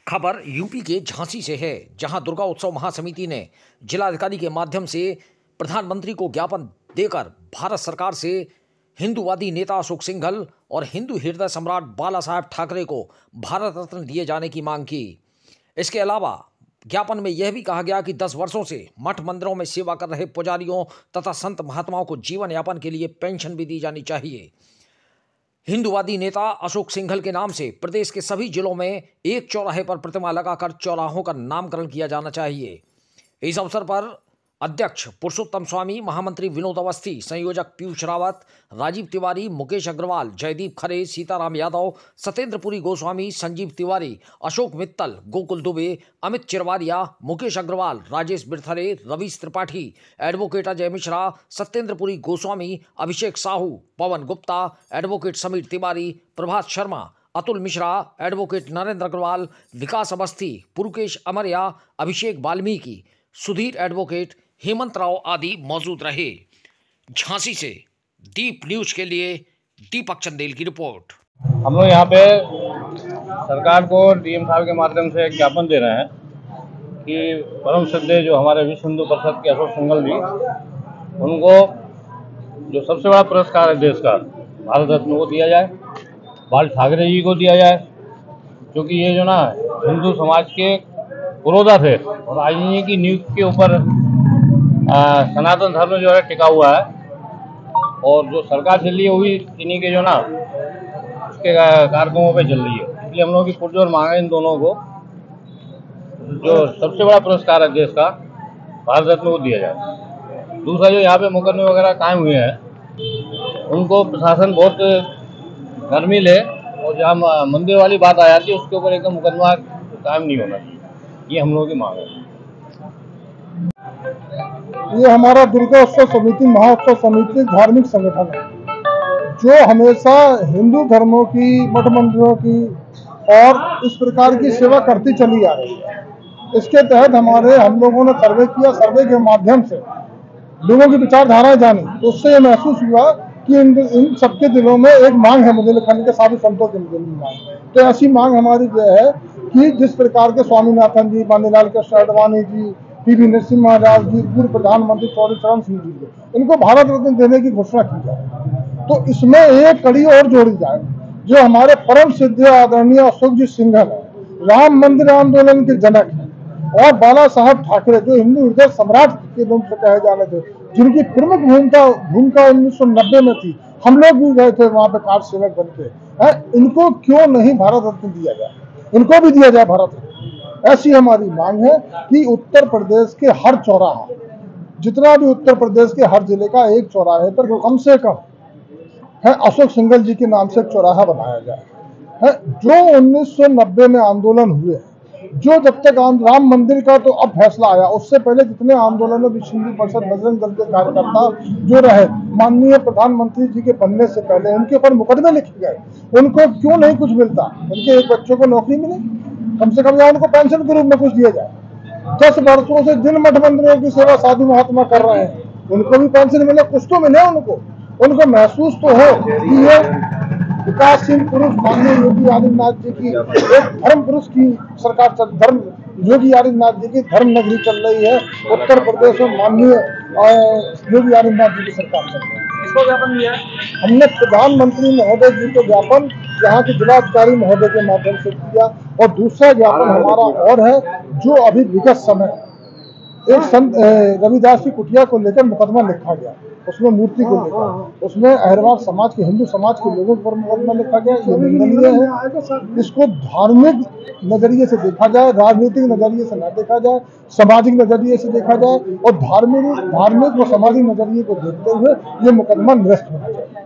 खबर यूपी के झांसी से है, जहां दुर्गा उत्सव महासमिति ने जिलाधिकारी के माध्यम से प्रधानमंत्री को ज्ञापन देकर भारत सरकार से हिंदूवादी नेता अशोक सिंघल और हिंदू हृदय सम्राट बाला साहेब ठाकरे को भारत रत्न दिए जाने की मांग की। इसके अलावा ज्ञापन में यह भी कहा गया कि 10 वर्षों से मठ मंदिरों में सेवा कर रहे पुजारियों तथा संत महात्माओं को जीवन यापन के लिए पेंशन भी दी जानी चाहिए। हिंदूवादी नेता अशोक सिंघल के नाम से प्रदेश के सभी जिलों में एक चौराहे पर प्रतिमा लगाकर चौराहों का नामकरण किया जाना चाहिए। इस अवसर पर अध्यक्ष पुरुषोत्तम स्वामी, महामंत्री विनोद अवस्थी, संयोजक पीयूष रावत, राजीव तिवारी, मुकेश अग्रवाल, जयदीप खरे, सीताराम यादव, सत्येंद्रपुरी गोस्वामी, संजीव तिवारी, अशोक मित्तल, गोकुल दुबे, अमित चिरवारिया, मुकेश अग्रवाल, राजेश बिरथरे, रवीश त्रिपाठी, एडवोकेट अजय मिश्रा, सत्येंद्रपुरी गोस्वामी, अभिषेक साहू, पवन गुप्ता, एडवोकेट समीर तिवारी, प्रभात शर्मा, अतुल मिश्रा, एडवोकेट नरेंद्र अग्रवाल, विकास अवस्थी, पुरुकेश अमरिया, अभिषेक वाल्मीकि, सुधीर एडवोकेट, हेमंत राव आदि मौजूद रहे। झांसी से दीप न्यूज के लिए दीपक चंदेल की रिपोर्ट। हम लोग यहाँ पे सरकार को डीएम साहब के माध्यम से एक ज्ञापन दे रहे हैं कि परम श्रद्धेय जो हमारे विश्व हिंदू परिषद के अशोक सिंघल जी, उनको जो सबसे बड़ा पुरस्कार है देश का, भारत रत्न को दिया जाए, बाल ठाकरे जी को दिया जाए, क्योंकि ये जो ना हिंदू समाज के पुरोधा थे और आज इन्हीं की नियुक्ति के ऊपर सनातन धर्म जो है टिका हुआ है, और जो सरकार चल रही है वो भी इन्हीं के जो ना उसके कार्यक्रमों पे चल रही है। इसलिए हम लोगों की पुरजोर मांग है इन दोनों को जो सबसे बड़ा पुरस्कार है देश का, भारत रत्न को दिया जाए। दूसरा, जो यहाँ पे मुकदमे वगैरह कायम हुए हैं उनको प्रशासन बहुत नरमी ले, और जहाँ मंदिर वाली बात आ जाती है उसके ऊपर एकदम मुकदमा कायम नहीं होना चाहिए। ये हम लोगों की मांग है। ये हमारा दुर्गा उत्सव समिति, महाउत्सव समिति धार्मिक संगठन है जो हमेशा हिंदू धर्मों की, मठ मंदिरों की और इस प्रकार की सेवा करती चली आ रही है। इसके तहत हम लोगों ने सर्वे किया। सर्वे के माध्यम से लोगों की विचारधाराएं जानी, तो उससे ये महसूस हुआ कि इन सबके दिलों में एक मांग है, बुंदेलखंड के साधु संतों के दिल में मांग। तो ऐसी मांग हमारी जो है कि जिस प्रकार के स्वामीनाथन जी, बानीलाल कृष्ण आडवाणी जी, पीवी नरसिम्हा महाराज जी, पूर्व प्रधानमंत्री चौधरी चरण सिंह जी को इनको भारत रत्न देने की घोषणा की जाए, तो इसमें एक कड़ी और जोड़ी जाए। जो हमारे परम सिद्ध आदरणीय अशोक जी सिंघल है, राम मंदिर आंदोलन के जनक है, और बाला साहब ठाकरे जो हिंदू हृदय सम्राट के नाम से कहे जाने थे, जिनकी प्रमुख भूमिका 1990 में थी। हम लोग भी गए थे वहां पे कार सेवक बनके। इनको क्यों नहीं भारत रत्न दिया जाए? इनको भी दिया जाए भारत रत्न। ऐसी हमारी मांग है कि उत्तर प्रदेश के हर चौराहा, जितना भी उत्तर प्रदेश के हर जिले का एक चौराहे पर कम से कम है अशोक सिंघल जी के नाम से एक चौराहा बनाया जाए। है जो 1990 में आंदोलन हुए, जो जब तक राम मंदिर का तो अब फैसला आया, उससे पहले जितने आंदोलनों विश्व हिंदू परिषद, बजरंग दल के कार्यकर्ता जो रहे, माननीय प्रधानमंत्री जी के बनने से पहले उनके ऊपर मुकदमे लिखे गए। उनको क्यों नहीं कुछ मिलता? उनके एक बच्चों को नौकरी मिले, कम से कम या उनको पेंशन के रूप में कुछ दिया जाए। 10 वर्षों से जिन मठ मंदिरों की सेवा साधु महात्मा कर रहे हैं, उनको भी पेंशन मिले, कुछ तो मिले उनको महसूस तो हो कि ये विकासशील पुरुष माननीय योगी आदित्यनाथ जी की, एक धर्म पुरुष की सरकार, धर्म योगी आदित्यनाथ जी की धर्म नगरी चल रही है उत्तर प्रदेश में, माननीय योगी आदित्यनाथ जी की सरकार चल रही है। इसको ज्ञापन दिया हमने प्रधानमंत्री महोदय जी को ज्ञापन यहाँ के जिलाधिकारी महोदय के माध्यम से दिया, और दूसरा ज्ञापन हमारा और है जो अभी विगत समय एक संत रविदास की कुटिया को लेकर मुकदमा लिखा गया, उसमें मूर्ति को लेकर, उसमें अहरवार समाज के, हिंदू समाज के लोगों पर मुकदमा लिखा गया। ये निंदनीय है। इसको धार्मिक नजरिए से देखा जाए, राजनीतिक नजरिए से न देखा जाए, सामाजिक नजरिए से देखा जाए, और धार्मिक व सामाजिक नजरिए को देखते हुए ये मुकदमा निरस्त होना चाहिए।